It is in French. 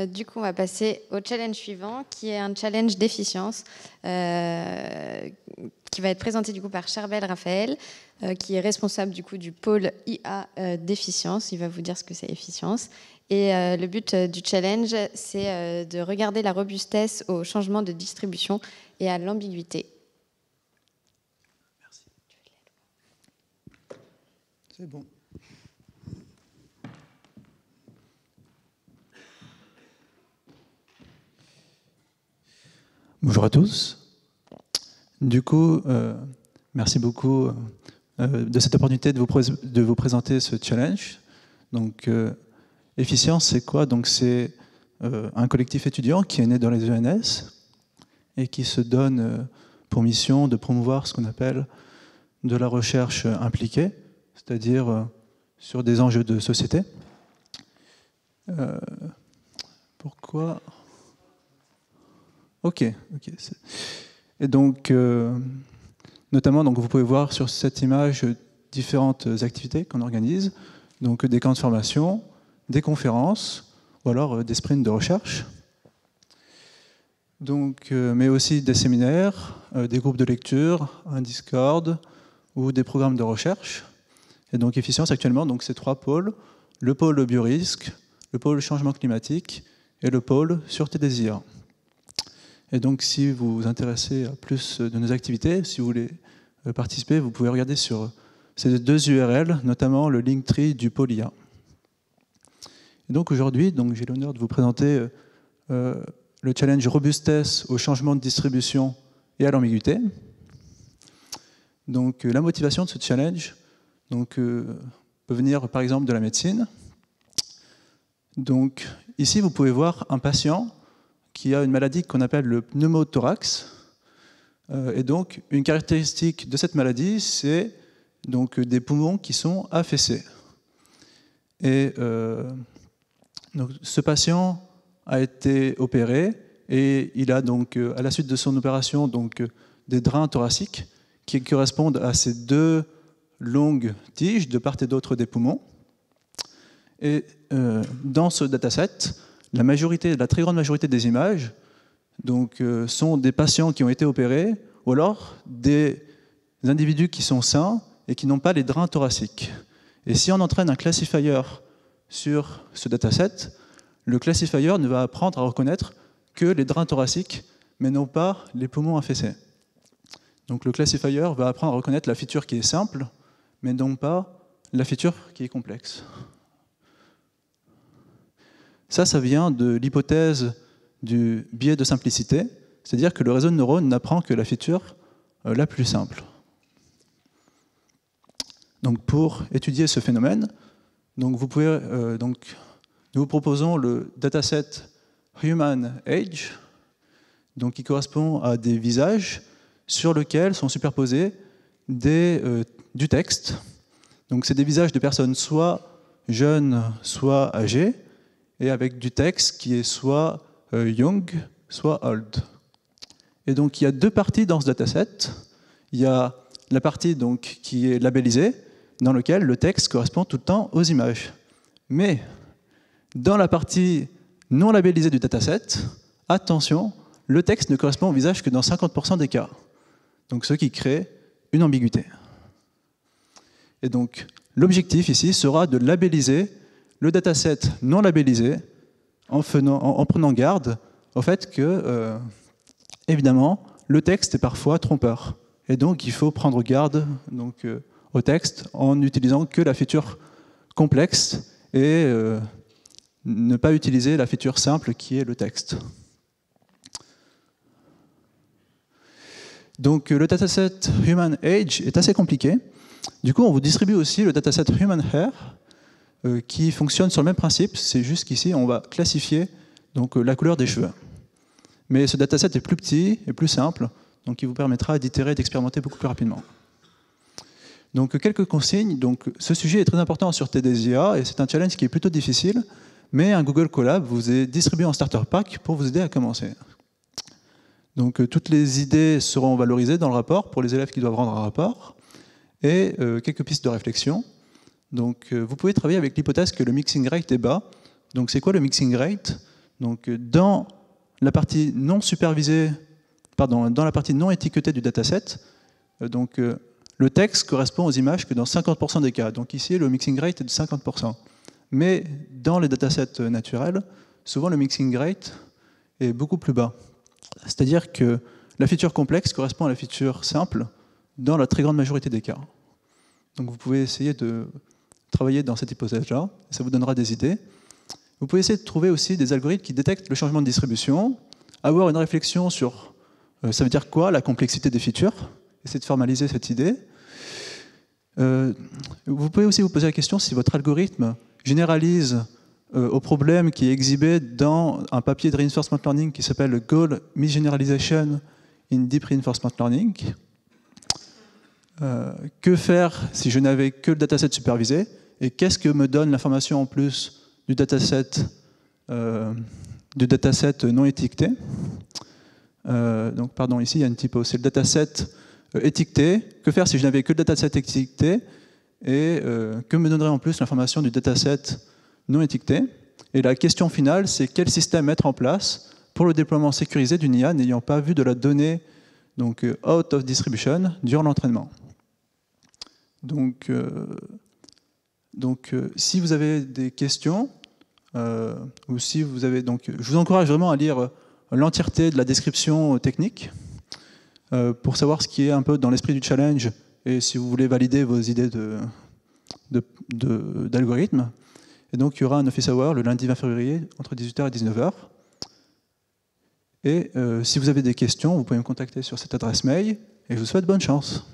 Du coup, on va passer au challenge suivant, qui est un challenge d'efficience, qui va être présenté du coup par Charbel Raphaël, qui est responsable du coup du pôle IA d'efficience. Il va vous dire ce que c'est efficience. Et le but du challenge, c'est de regarder la robustesse au changement de distribution et à l'ambiguïté. Merci. C'est bon. Bonjour à tous. Du coup, merci beaucoup de cette opportunité de vous présenter ce challenge. Donc, Efficience, c'est quoi? Donc, c'est un collectif étudiant qui est né dans les ENS et qui se donne pour mission de promouvoir ce qu'on appelle de la recherche impliquée, c'est-à-dire sur des enjeux de société. Pourquoi? Ok. Et donc, notamment, donc, vous pouvez voir sur cette image différentes activités qu'on organise, donc des camps de formation, des conférences, ou alors des sprints de recherche, donc, mais aussi des séminaires, des groupes de lecture, un Discord, ou des programmes de recherche. Et donc, Efficience, actuellement, donc, c'est 3 pôles, le pôle biorisque, le pôle changement climatique, et le pôle sûreté des IA. Et donc, si vous vous intéressez à plus de nos activités, si vous voulez participer, vous pouvez regarder sur ces 2 URL, notamment le Linktree du pôle IA. Et donc, aujourd'hui, j'ai l'honneur de vous présenter le challenge robustesse au changement de distribution et à l'ambiguïté. Donc, la motivation de ce challenge peut venir, par exemple, de la médecine. Donc, ici, vous pouvez voir un patient qui a une maladie qu'on appelle le pneumothorax. Et donc, une caractéristique de cette maladie, c'est donc des poumons qui sont affaissés. Et donc, ce patient a été opéré et il a donc, à la suite de son opération, donc, des drains thoraciques qui correspondent à ces 2 longues tiges de part et d'autre des poumons. Et dans ce dataset, la très grande majorité des images sont des patients qui ont été opérés ou alors des individus qui sont sains et qui n'ont pas les drains thoraciques. Et si on entraîne un classifier sur ce dataset, le classifier ne va apprendre à reconnaître que les drains thoraciques, mais non pas les poumons affaissés. Donc le classifier va apprendre à reconnaître la feature qui est simple, mais non pas la feature qui est complexe. Ça vient de l'hypothèse du biais de simplicité, c'est-à-dire que le réseau de neurones n'apprend que la feature la plus simple. Donc pour étudier ce phénomène, nous vous proposons le dataset Human Age, qui correspond à des visages sur lesquels sont superposés du texte. Donc c'est des visages de personnes soit jeunes, soit âgées, et avec du texte qui est soit young, soit old. Et donc il y a 2 parties dans ce dataset. Il y a la partie qui est labellisée, dans laquelle le texte correspond tout le temps aux images. Mais dans la partie non labellisée du dataset, attention, le texte ne correspond au visage que dans 50% des cas. Donc ce qui crée une ambiguïté. Et donc l'objectif ici sera de labelliser le dataset non labellisé en prenant garde au fait que, évidemment, le texte est parfois trompeur. Et donc, il faut prendre garde au texte en n'utilisant que la feature complexe et ne pas utiliser la feature simple qui est le texte. Donc, le dataset Human Age est assez compliqué. Du coup, on vous distribue aussi le dataset Human Hair, qui fonctionne sur le même principe, c'est juste qu'ici on va classifier la couleur des cheveux. Mais ce dataset est plus petit et plus simple, donc il vous permettra d'itérer et d'expérimenter beaucoup plus rapidement. Donc quelques consignes, ce sujet est très important en sûreté des IA et c'est un challenge qui est plutôt difficile, mais un Google Colab vous est distribué en starter pack pour vous aider à commencer. Donc toutes les idées seront valorisées dans le rapport pour les élèves qui doivent rendre un rapport et quelques pistes de réflexion. Donc, vous pouvez travailler avec l'hypothèse que le mixing rate est bas. Donc, c'est quoi le mixing rate? Donc, dans la partie non supervisée, pardon, dans la partie non étiquetée du dataset, donc, le texte correspond aux images que dans 50% des cas. Donc ici, le mixing rate est de 50%. Mais dans les datasets naturels, souvent le mixing rate est beaucoup plus bas. C'est-à-dire que la feature complexe correspond à la feature simple dans la très grande majorité des cas. Donc vous pouvez essayer de travailler dans cette hypothèse-là, ça vous donnera des idées. Vous pouvez essayer de trouver aussi des algorithmes qui détectent le changement de distribution, avoir une réflexion sur ça veut dire quoi la complexité des features, essayer de formaliser cette idée. Vous pouvez aussi vous poser la question si votre algorithme généralise au problème qui est exhibé dans un papier de reinforcement learning qui s'appelle le Goal Misgeneralization in Deep Reinforcement Learning. Que faire si je n'avais que le dataset supervisé et qu'est-ce que me donne l'information en plus du dataset non étiqueté. Donc, pardon, ici il y a une typo, c'est le dataset étiqueté. Que faire si je n'avais que le dataset étiqueté et que me donnerait en plus l'information du dataset non étiqueté. Et la question finale, c'est quel système mettre en place pour le déploiement sécurisé d'une IA n'ayant pas vu de la donnée donc, out of distribution durant l'entraînement. Donc, si vous avez des questions, ou si vous avez, donc, je vous encourage vraiment à lire l'entièreté de la description technique pour savoir ce qui est un peu dans l'esprit du challenge et si vous voulez valider vos idées d'algorithme. Et donc, il y aura un office hour le lundi 20 février entre 18h et 19h. Et si vous avez des questions, vous pouvez me contacter sur cette adresse mail et je vous souhaite bonne chance.